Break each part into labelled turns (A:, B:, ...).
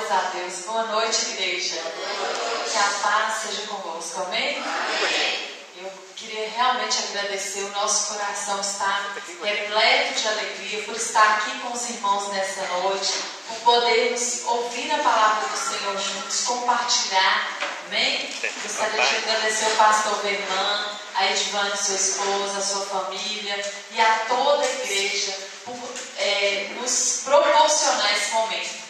A: Glórias a Deus. Boa noite, igreja. Que a paz seja convosco. Amém? Eu queria realmente agradecer. O nosso coração está repleto de alegria por estar aqui com os irmãos nessa noite, por podermos ouvir a palavra do Senhor juntos, compartilhar. Amém? Gostaria de agradecer ao pastor Verlan, a Edvane, sua esposa, a sua família e a toda a igreja por nos proporcionar esse momento,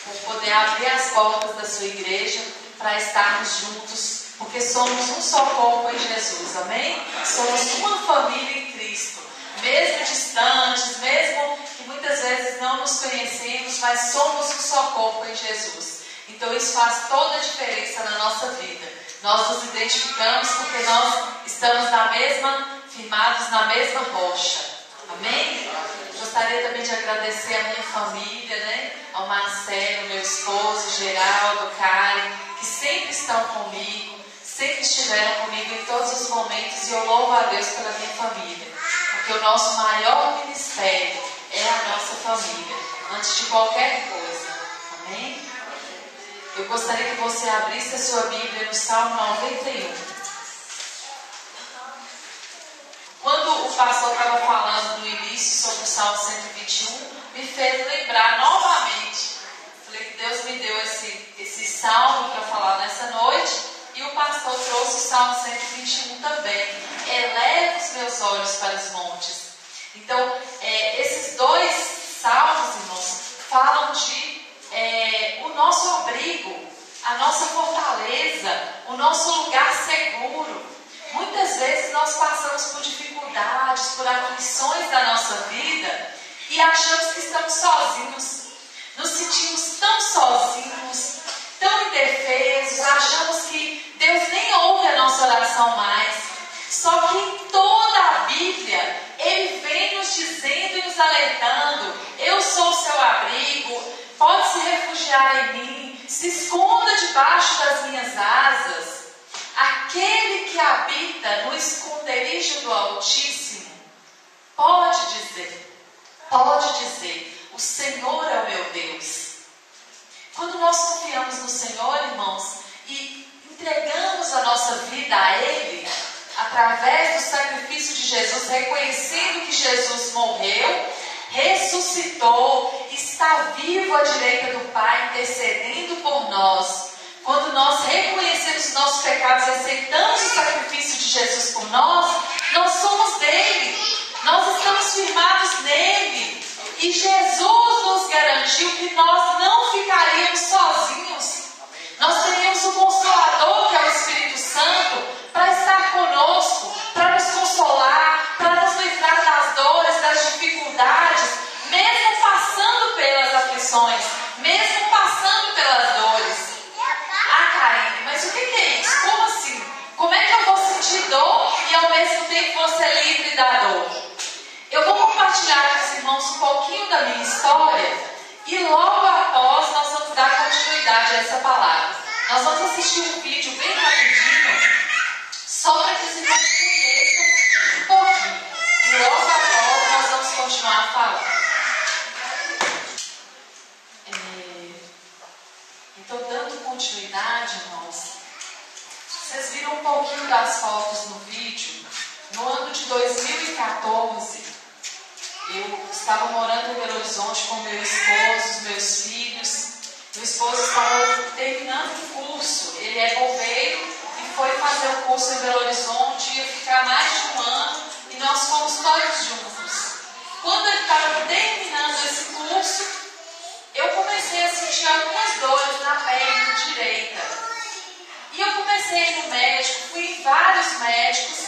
A: por poder abrir as portas da sua igreja para estarmos juntos, porque somos um só corpo em Jesus, amém? Somos uma família em Cristo, mesmo distantes, mesmo que muitas vezes não nos conhecemos, mas somos um só corpo em Jesus. Então isso faz toda a diferença na nossa vida. Nós nos identificamos porque nós estamos firmados na mesma rocha, amém? Gostaria também de agradecer a minha família, né? Ao Marcelo, meu esposo, Geraldo, Karen, que sempre estão comigo, sempre estiveram comigo em todos os momentos, e eu louvo a Deus pela minha família, porque o nosso maior ministério é a nossa família, antes de qualquer coisa, amém? Eu gostaria que você abrisse a sua Bíblia no Salmo 91. Quando o pastor estava falando no início sobre o Salmo 121, me fez lembrar novamente. Falei que Deus me deu esse salmo para falar nessa noite, e o pastor trouxe o Salmo 121 também. Eleva os meus olhos para os montes. Então, esses dois salmos, irmãos, falam de o nosso abrigo, a nossa fortaleza, o nosso lugar seguro. Muitas vezes nós passamos por dificuldades, por aflições da nossa vida e achamos que estamos sozinhos. Nos sentimos tão sozinhos, tão indefesos, achamos que Deus nem ouve a nossa oração mais. Só que em toda a Bíblia, Ele vem nos dizendo e nos alertando: eu sou o seu abrigo, pode se refugiar em mim, se esconda debaixo das minhas asas. Aquele que habita no esconderijo do Altíssimo pode dizer, o Senhor é o meu Deus. Quando nós confiamos no Senhor, irmãos, e entregamos a nossa vida a Ele, através do sacrifício de Jesus, reconhecendo que Jesus morreu, ressuscitou, está vivo à direita do Pai, intercedendo por nós. Quando nós reconhecemos os nossos pecados e aceitamos o sacrifício de Jesus por nós, nós somos dele, nós estamos firmados nele. E Jesus nos garantiu que nós não ficaríamos sozinhos. Nós teríamos o Consolador, que é o Espírito Santo, para estar conosco, para nos consolar, para nos livrar das dores, das dificuldades, mesmo passando pelas aflições, mesmo passando pelas dores. Ah, Karine, mas o que é isso? Como assim? Como é que eu vou sentir dor e ao mesmo tempo vou ser livre da dor? Eu vou compartilhar com os irmãos um pouquinho da minha história e logo após nós vamos dar continuidade a essa palavra. Nós vamos assistir um vídeo bem rapidinho, só para que os irmãos conheçam um pouquinho. E logo após nós vamos continuar a falar. Então, dando continuidade, irmãos, vocês viram um pouquinho das fotos no vídeo. No ano de 2014, eu estava morando em Belo Horizonte com meu esposo, os meus filhos. Meu esposo estava terminando o curso, ele é bombeiro e foi fazer o curso em Belo Horizonte, ia ficar mais de um ano e nós fomos todos juntos. Quando ele estava terminando esse curso, eu comecei a sentir algumas dores na perna direita. E eu comecei a ir no médico, fui em vários médicos,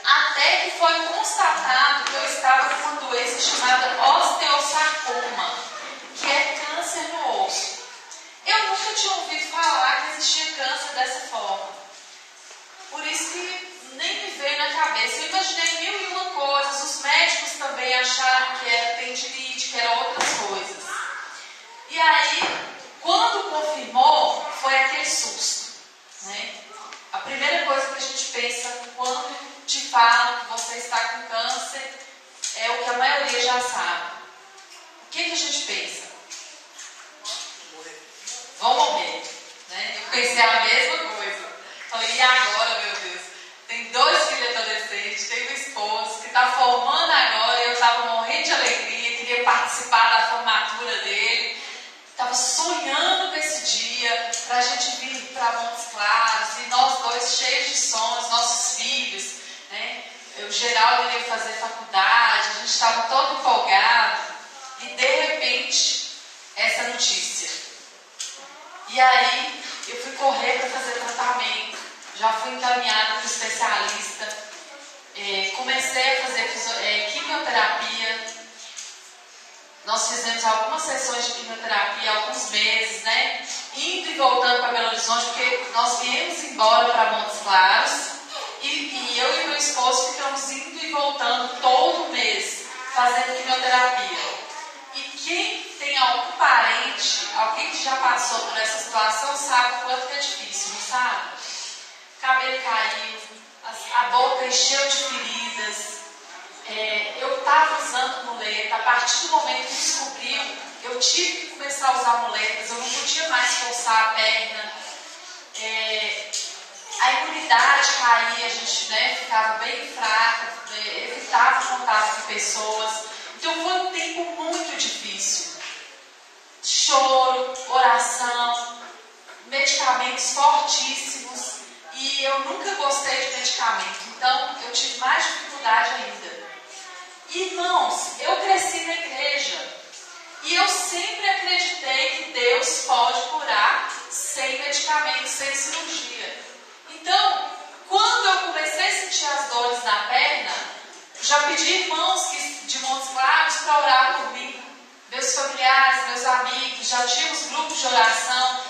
A: até que foi constatado que eu estava com uma doença chamada osteosarcoma, que é câncer no osso. Eu nunca tinha ouvido falar que existia câncer dessa forma. Por isso que nem me veio na cabeça. Eu imaginei 1001 coisas. Os médicos também acharam que era tendinite, que era outras coisas. E aí, quando confirmou, foi aquele susto, né? A primeira coisa que a gente pensa quando te falam que você está com câncer é o que a maioria já sabe. O que a gente pensa? vou morrer. Né? Eu pensei a mesma coisa. Falei, e agora, meu Deus? Tem 2 filhos adolescentes, tenho um esposo que está formando agora, e eu estava morrendo de alegria, queria participar da formatura dele. Estava sonhando com esse dia, para a gente vir para Montes Claros, e nós 2 cheios de sonhos, nossos filhos, né? O Geraldo iria fazer faculdade, a gente estava todo empolgado, e de repente, essa notícia. E aí, eu fui correr para fazer tratamento, já fui encaminhada para o especialista, comecei a fazer quimioterapia. Nós fizemos algumas sessões de quimioterapia, alguns meses, né? Indo e voltando para Belo Horizonte, porque nós viemos embora para Montes Claros, e eu e meu esposo ficamos indo e voltando todo mês, fazendo quimioterapia. E quem tem algum parente, alguém que já passou por essa situação, sabe o quanto que é difícil, não sabe? O cabelo caiu, a boca encheu de feridas. Eu estava usando muleta. A partir do momento que descobriu, eu tive que começar a usar muletas. Eu não podia mais forçar a perna. A imunidade caía, a gente, né, ficava bem fraca, evitava contato com pessoas. Então foi um tempo muito difícil. Choro, oração, medicamentos fortíssimos. E eu nunca gostei de medicamento, então eu tive mais dificuldade ainda. Irmãos, eu cresci na igreja e eu sempre acreditei que Deus pode curar sem medicamento, sem cirurgia. Então, quando eu comecei a sentir as dores na perna, já pedi irmãos de Montes Claros para orar por mim. Meus familiares, meus amigos, já tínhamos grupos de oração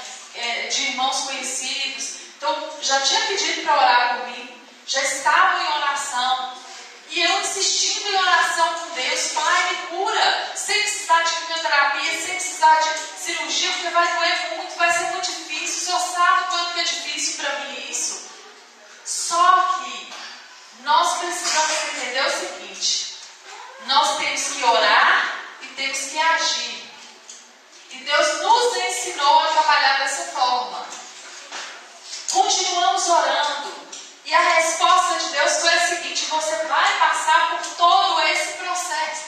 A: de irmãos conhecidos. Então, já tinha pedido para orar por mim, já estava em oração. E eu insistindo em oração com Deus, Pai, me cura, sem precisar de quimioterapia, sem precisar de cirurgia, porque vai doer muito, vai ser muito difícil. O Senhor sabe o quanto que é difícil para mim isso. Só que nós precisamos entender o seguinte: nós temos que orar e temos que agir. E Deus nos ensinou a trabalhar dessa forma. Continuamos orando. E a resposta de Deus foi a seguinte: você vai passar por todo esse processo.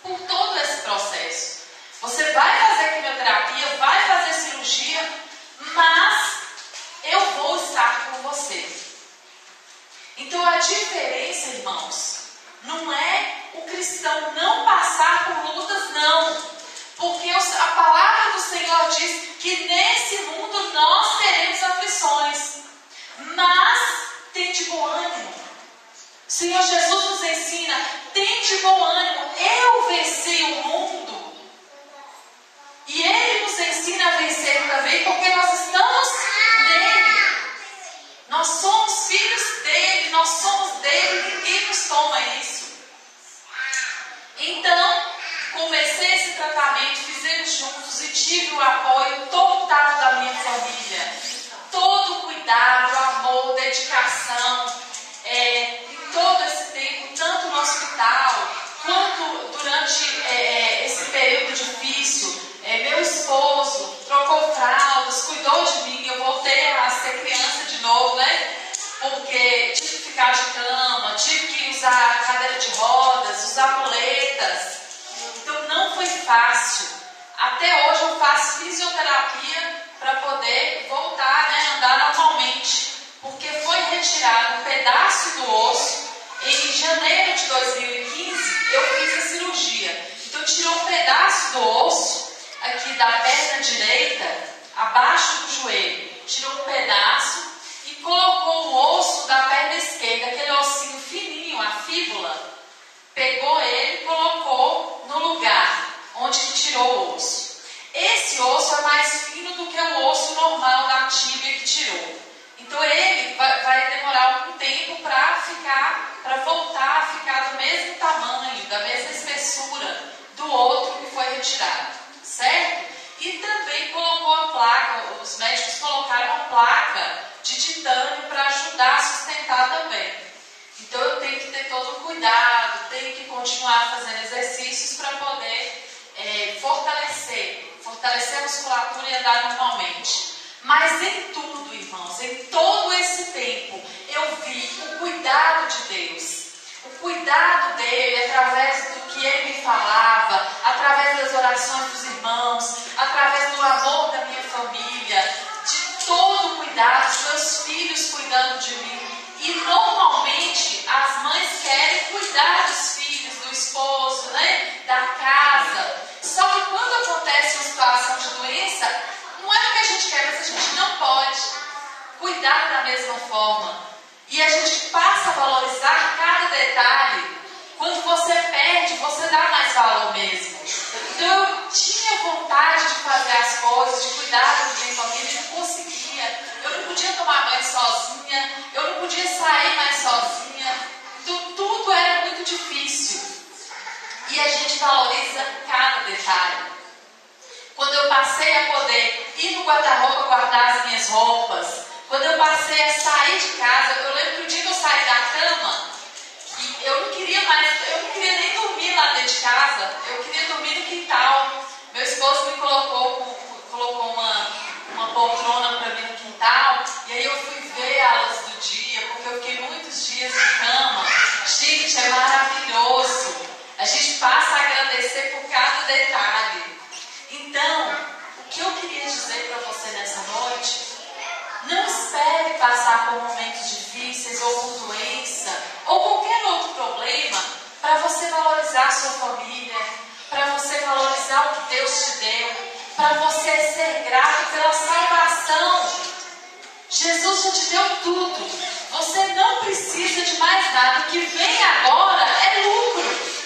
A: Por todo esse processo. Você vai fazer quimioterapia, vai fazer cirurgia, mas eu vou estar com você. Então a diferença, irmãos, não é o cristão não passar por lutas, não. Porque a palavra do Senhor diz que nesse mundo nós teremos aflições. Mas tem de bom ânimo. O Senhor Jesus nos ensina: tem de bom ânimo. Eu venci o mundo. E Ele nos ensina a vencer também, porque nós estamos nele. Nós somos filhos dele, nós somos dele, ninguém nos toma isso. Então, comecei esse tratamento, fizemos juntos e tive o apoio total da minha família. Todo o cuidado, amor, dedicação, em todo esse tempo, tanto no hospital, quanto durante esse período difícil. Meu esposo trocou fraldas, cuidou de mim, eu voltei a ser criança de novo, né? Porque tive que ficar de cama, tive que usar cadeira de rodas, usar muletas. Então não foi fácil. Até hoje eu faço fisioterapia para poder voltar, né, andar normalmente. Porque foi retirado um pedaço do osso. Em janeiro de 2015 eu fiz a cirurgia. Então tirou um pedaço do osso aqui da perna direita, abaixo do joelho. Tirou um pedaço e colocou o osso da perna esquerda, aquele ossinho fininho, a fíbula. Pegou ele e colocou no lugar onde tirou o osso. Esse osso é mais fino do que o osso normal da tíbia que tirou. Então ele vai demorar algum tempo para voltar a ficar do mesmo tamanho, da mesma espessura do outro que foi retirado, certo? E também colocou a placa, os médicos colocaram uma placa de titânio para ajudar a sustentar também. Então eu tenho que ter todo o cuidado, tenho que continuar fazendo exercícios para poder fortalecer fortalecer a musculatura e andar normalmente. Mas em tudo, irmãos, em todo esse tempo, eu vi o cuidado de Deus. O cuidado dele através do que ele me falava, através das orações dos irmãos, através do amor da minha família, de todo o cuidado, dos meus filhos cuidando de mim. E normalmente as mães querem cuidar dos filhos, do esposo, né? Da casa. Só que quando acontece uma situação de doença, não é porque a gente quer, mas a gente não pode cuidar da mesma forma. E a gente passa a valorizar cada detalhe. Quando você perde, você dá mais valor mesmo. Então eu tinha vontade de fazer as coisas, de cuidar da minha família, e não conseguia. Eu não podia tomar banho sozinha, eu não podia sair mais sozinha. Então tudo era muito difícil. E a gente valoriza cada detalhe. Quando eu passei a poder ir no guarda-roupa guardar as minhas roupas, quando eu passei a sair de casa, eu lembro que o dia que eu saí da cama, que eu não queria nem dormir lá dentro de casa, eu queria dormir no quintal. Meu esposo me colocou uma poltrona para mim no quintal, e aí eu fui ver a luz do dia, porque eu fiquei muitos dias de cama. Gente, é maravilhoso. A gente passa a agradecer por cada detalhe. Então, o que eu queria dizer para você nessa noite: não espere passar por momentos difíceis ou por doença ou qualquer outro problema para você valorizar a sua família, para você valorizar o que Deus te deu, para você ser grato pela salvação. Jesus já te deu tudo. Você não precisa de mais nada. O que vem agora é lucro.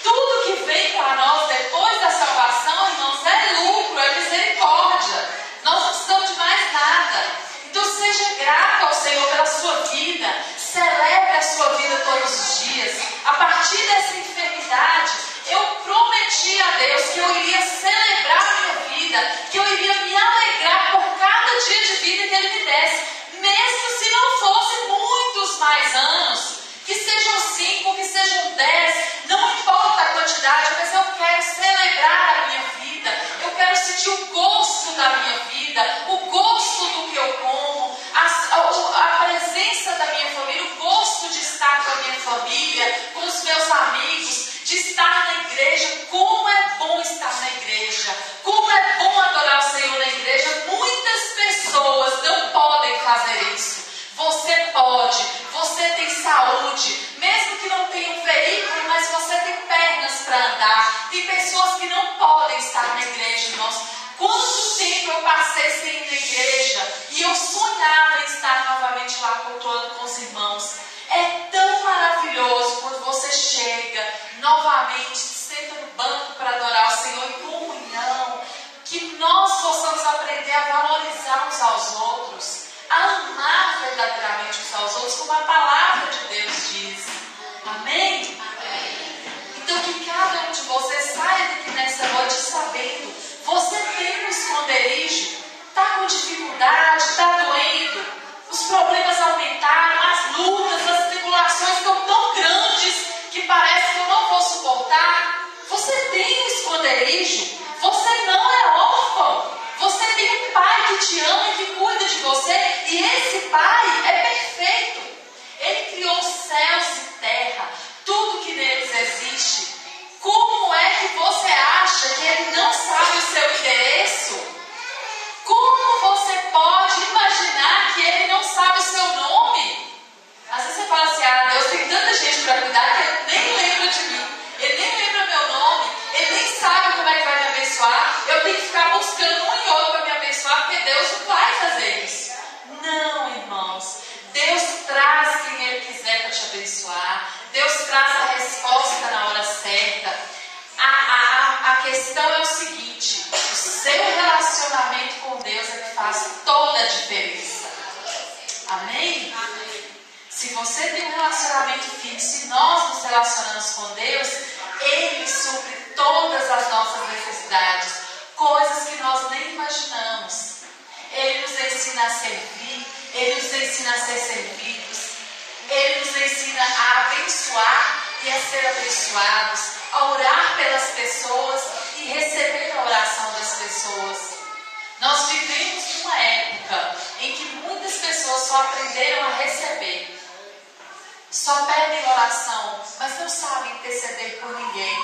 A: Tudo que vem para nós depois da salvação, irmãos, é lucro, é misericórdia. Nós não precisamos de mais nada. Então seja grato ao Senhor pela sua vida. Celebre a sua vida todos os dias. A partir dessa enfermidade, eu prometi a Deus que eu iria celebrar a minha vida, que eu iria me alegrar por cada dia de vida que Ele me desse, mesmo se não fosse muitos mais anos, que sejam 5, que sejam 10, não importa a quantidade, mas eu quero celebrar a minha vida, eu quero sentir o gosto da minha vida, o gosto do que eu como, a presença da minha família, o gosto de estar com a minha família, com os meus amigos, de estar na igreja. Como é bom estar na igreja, como é bom adorar o Senhor na igreja. Muitas pessoas não podem fazer isso. Você pode, você tem saúde, mesmo que não tenha um veículo, mas você tem pernas para andar. Tem pessoas que não podem estar na igreja, irmãos. Quanto tempo eu passei sem ir na igreja e eu sonhava em estar novamente lá cultuando com os irmãos. É tão maravilhoso quando você chega novamente, senta no banco para adorar o Senhor em comunhão, que nós possamos aprender a valorizar uns aos outros, a amar verdadeiramente uns aos outros, como a palavra de Deus diz. Amém? Amém. Então que cada um de vocês saia daqui nessa noite sabendo: você tem um esconderijo, está com dificuldade, está doendo, os problemas aumentaram, as lutas, as tribulações estão tão grandes que parece que eu não vou suportar. Você tem um esconderijo, você não é órfão, você tem um pai que te ama e que cuida de você, e esse pai é perfeito. Ele criou céus e terra, tudo que neles existe. Como é que você acha que ele não sabe o seu endereço? Como você pode imaginar que ele não sabe o seu nome? Às vezes você fala assim: ah, Deus tem tanta gente para cuidar que ele nem lembra de mim, ele nem lembra meu nome, ele nem sabe como é que vai me abençoar, eu tenho que ficar buscando um e outro para me abençoar, porque Deus não vai fazer isso. Não, irmãos, Deus traz quem Ele quiser para te abençoar, Deus traz a resposta na hora certa. A questão é o seguinte: o seu relacionamento com Deus é que faz toda a diferença. Amém? Amém. Se você tem um relacionamento firme, se nós nos relacionamos com Deus, Ele supre todas as nossas necessidades, coisas que nós nem imaginamos. Ele nos ensina a servir, Ele nos ensina a ser servidos, Ele nos ensina a abençoar e a ser abençoados, a orar pelas pessoas e que receber a oração das pessoas. Nós vivemos numa época em que muitas pessoas só aprenderam a receber. Só pedem oração, mas não sabem interceder por ninguém.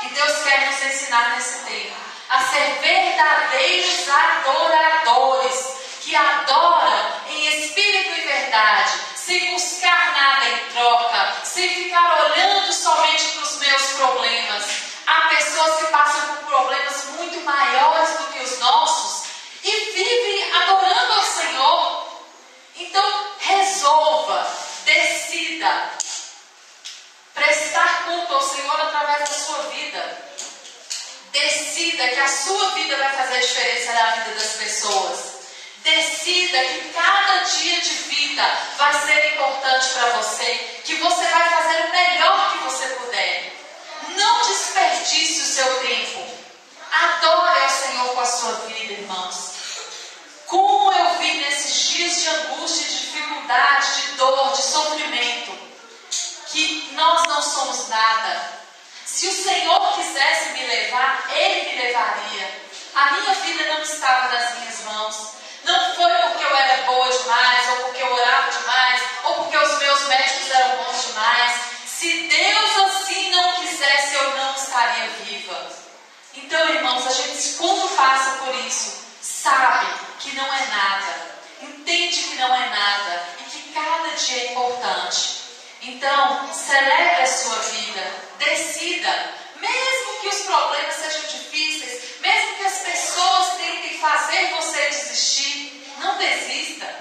A: E Deus quer nos ensinar nesse tempo a ser verdadeiros adoradores, que adoram em espírito e verdade, sem buscar nada em troca, sem ficar olhando somente para os meus problemas. Há pessoas que passam por problemas muito maiores do que os nossos e vivem adorando ao Senhor. Então, resolva, decida prestar culto ao Senhor através da sua vida. Decida que a sua vida vai fazer diferença na vida das pessoas. Decida que cada dia de vida vai ser importante para você, que você vai fazer o melhor que você puder. Não desperdice o seu tempo. Adore ao Senhor com a sua vida, irmãos. Como eu vi nesses dias de angústia, de dificuldade, de dor, de sofrimento, que nós não somos nada. Se o Senhor quisesse me levar, Ele me levaria. A minha vida não estava nas minhas mãos. Não foi porque eu era boa demais, ou porque eu orava demais, ou porque os meus médicos eram bons demais. Se Deus assim não quisesse, eu não estaria viva. Então, irmãos, a gente quando passa por isso, sabe que não é nada. Entende que não é nada. E que cada dia é importante. Então, celebre a sua vida. Decida. Mesmo que os problemas sejam difíceis, mesmo que as pessoas tentem fazer você desistir, não desista.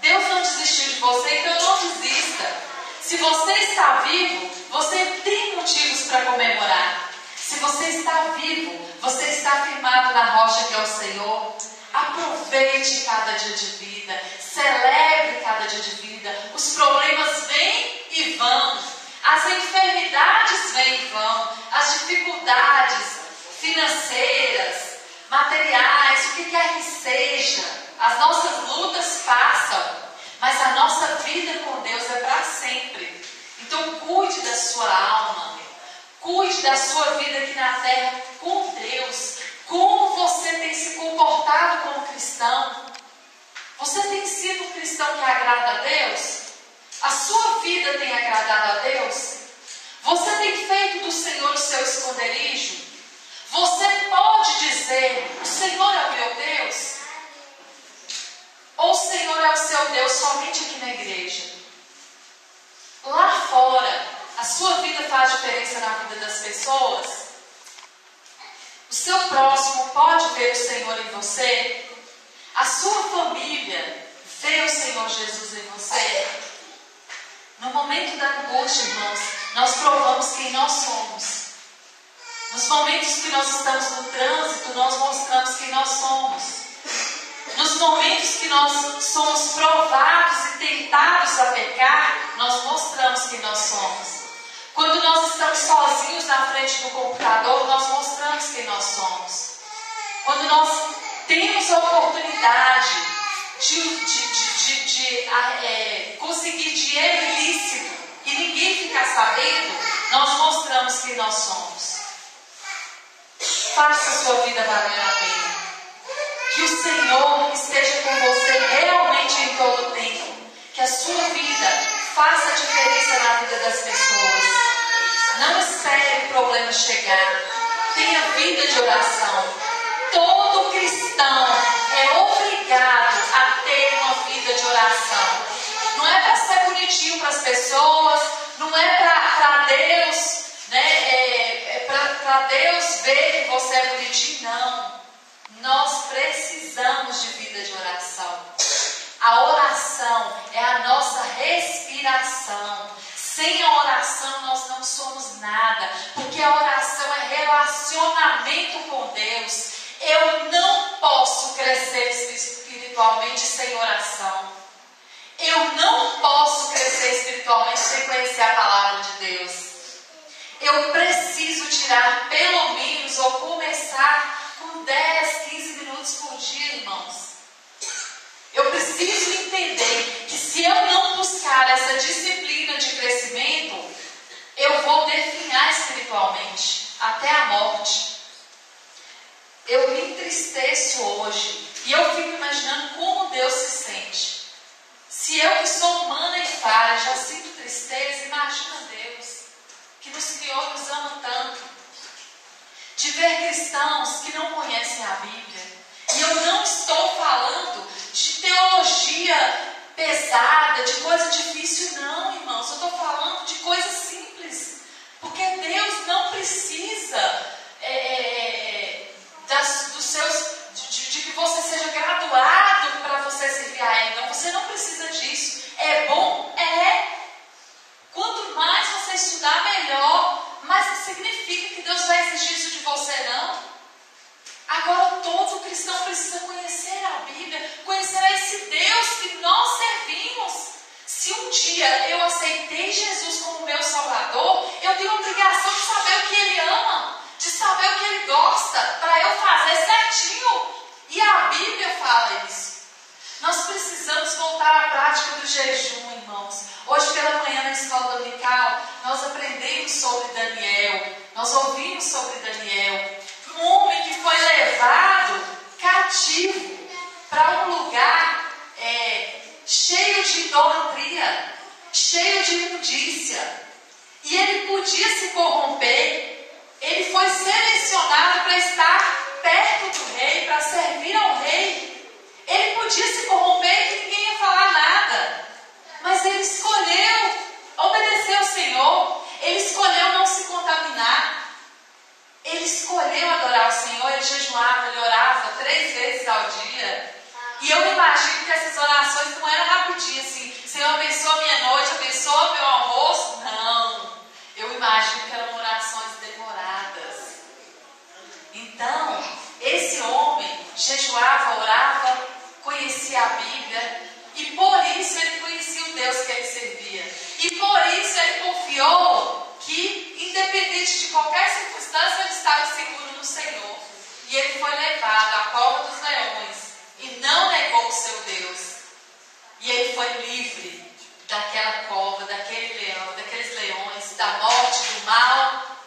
A: Deus não desistiu de você, então não desista. Se você está vivo, você tem motivos para comemorar. Se você está vivo, você está firmado na rocha que é o Senhor. Aproveite cada dia de vida, celebre cada dia de vida. Os problemas vêm e vão. As enfermidades vêm e vão, as dificuldades financeiras, materiais, o que quer que seja, as nossas lutas passam, mas a nossa vida com Deus é para sempre. Então cuide da sua alma, cuide da sua vida aqui na terra com Deus. Como você tem se comportado como cristão? Você tem sido um cristão que agrada a Deus? A sua vida tem agradado a Deus? Você tem feito do Senhor o seu esconderijo? Você pode dizer, o Senhor é o meu Deus? Ou o Senhor é o seu Deus somente aqui na igreja? Lá fora, a sua vida faz diferença na vida das pessoas? O seu próximo pode ver o Senhor em você? A sua família vê o Senhor Jesus em você? No momento da angústia, irmãos, nós provamos quem nós somos. Nos momentos que nós estamos no trânsito, nós mostramos quem nós somos. Nos momentos que nós somos provados e tentados a pecar, nós mostramos quem nós somos. Quando nós estamos sozinhos na frente do computador, nós mostramos quem nós somos. Quando nós temos a oportunidade de conseguir dinheiro ilícito e ninguém ficar sabendo, nós mostramos quem nós somos. Faça a sua vida valer a pena. Que o Senhor esteja com você realmente em todo o tempo. Que a sua vida faça a diferença na vida das pessoas. Não espere o problema chegar. Tenha vida de oração. Todo cristão é obrigado a ter uma vida de oração. Não é para ser bonitinho para as pessoas, não é para Deus, né? Para Deus ver que você é bonitinho, não. Nós precisamos de vida de oração. A oração é a nossa respiração. Sem a oração nós não somos nada, porque a oração é relacionamento com Deus. Eu não posso crescer espiritualmente sem oração. Eu não posso crescer espiritualmente sem conhecer a palavra de Deus. Eu preciso tirar pelo menos ou começar com 10, 15 minutos por dia, irmãos. Eu preciso entender que se eu não buscar essa disciplina de crescimento, eu vou definhar espiritualmente até a morte. eu me entristeço hoje e eu fico imaginando como Deus se sente. Se eu que sou humana e falha já sinto tristeza, imagina Deus, que nos criou e nos ama tanto. De ver cristãos que não conhecem a Bíblia. E eu não estou falando de teologia pesada, de coisa difícil, não, irmãos. Eu estou falando de coisa simples. Porque Deus não precisa dos seus, de que você seja graduado para você servir a Ele. Não, você não precisa disso. É bom? É. Quanto mais você estudar, melhor. Mas não significa que Deus vai exigir isso de você, não. Agora todo cristão precisa conhecer a Bíblia, conhecer a esse Deus que nós servimos. Se um dia eu aceitei Jesus como meu Salvador, eu tenho a obrigação de saber o que Ele ama, de saber o que Ele gosta, para eu fazer certinho. E a Bíblia fala isso. Nós precisamos voltar à prática do jejum, irmãos. Hoje pela manhã na escola dominical, nós aprendemos sobre Daniel, nós ouvimos sobre Daniel, um homem que foi levado cativo para um lugar cheio de idolatria, cheio de imundícia. E ele podia se corromper. Ele foi selecionado para estar perto do rei, para servir ao rei. Ele podia se corromper e ninguém ia falar nada. Mas ele escolheu obedecer ao Senhor. Ele escolheu não se contaminar. Ele escolheu adorar o Senhor. Ele jejuava, ele orava 3 vezes ao dia. E eu imagino que essas orações não eram rapidinhas assim. Senhor, abençoa minha noite, abençoa meu almoço. Não. Eu imagino que eram orações demoradas. Então, esse homem jejuava, orava, conhecia a Bíblia. E por isso ele conhecia o Deus que ele servia. E por isso ele confiou que, independente de qualquer circunstância, ele estava seguro no Senhor. E ele foi levado à cova dos leões e não negou o seu Deus. E ele foi livre daquela cova, daquele leão, daqueles leões, da morte, do mal.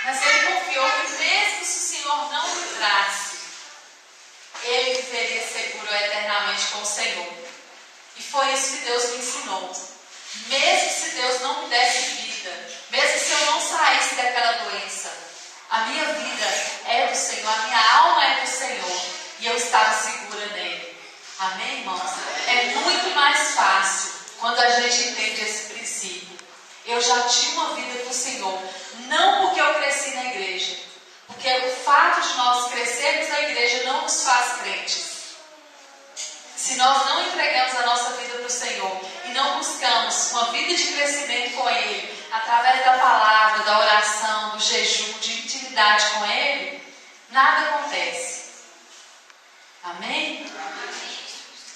A: Mas ele confiou que mesmo se o Senhor não o livrasse, ele viveria seguro eternamente com o Senhor. E foi isso que Deus me ensinou. Mesmo se Deus não me desse vida, mesmo se eu não saísse daquela doença, a minha vida é do Senhor, a minha alma é do Senhor. E eu estava segura nele. Amém, irmãos? É muito mais fácil quando a gente entende esse princípio. Eu já tinha uma vida com o Senhor. Não porque eu cresci na igreja. Porque o fato de nós crescermos na igreja não nos faz crentes. Se nós não entregamos a nossa vida para o Senhor e não buscamos uma vida de crescimento com Ele, através da palavra, da oração, do jejum, de intimidade com Ele, nada acontece. Amém?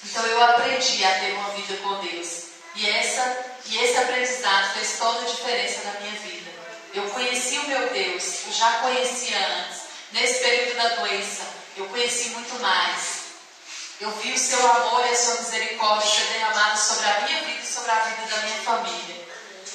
A: Então eu aprendi a ter uma vida com Deus. E esse aprendizado fez toda a diferença na minha vida. Eu conheci o meu Deus, eu já conhecia antes. Nesse período da doença, eu conheci muito mais. Eu vi o seu amor e a sua misericórdia ser derramado sobre a minha vida e sobre a vida da minha família.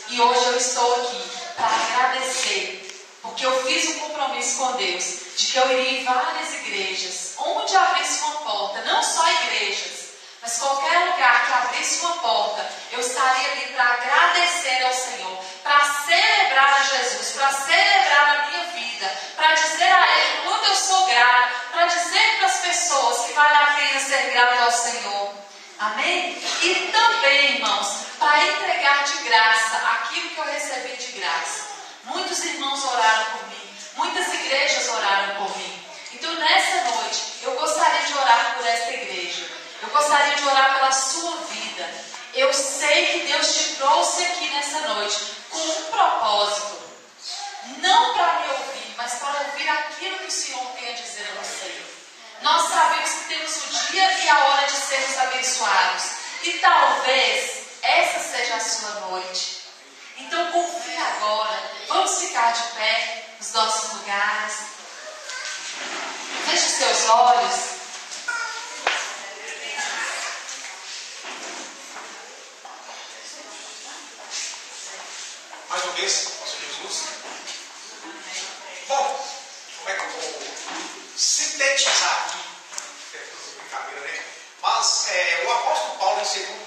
A: E hoje eu estou aqui para agradecer, porque eu fiz um compromisso com Deus, de que eu iria em várias igrejas, onde abrisse uma porta, não só igrejas, mas qualquer lugar que abrisse uma porta, eu estaria ali para agradecer ao Senhor, para celebrar a Jesus, para celebrar a minha vida, para dizer a Ele quanto eu sou grato, para dizer para as pessoas que vale a pena ser grato ao Senhor. Amém? E também, irmãos, para entregar de graça aquilo que eu recebi de graça. Muitos irmãos oraram por mim, muitas igrejas oraram por mim. Então, nessa noite, eu gostaria de orar por esta igreja. Eu gostaria de orar pela sua vida. Eu sei que Deus te trouxe aqui nessa noite com um propósito. Não para me ouvir, mas para ouvir aquilo que o Senhor tem a dizer a você. Nós sabemos que temos o dia e a hora de sermos abençoados. E talvez essa seja a sua noite. Então confie agora. Vamos ficar de pé nos nossos lugares. Feche os seus olhos.
B: Mais uma vez, Pastor Jesus. Bom, como é que eu vou sintetizar aqui, é brincadeira, né? Mas o apóstolo Paulo, em 2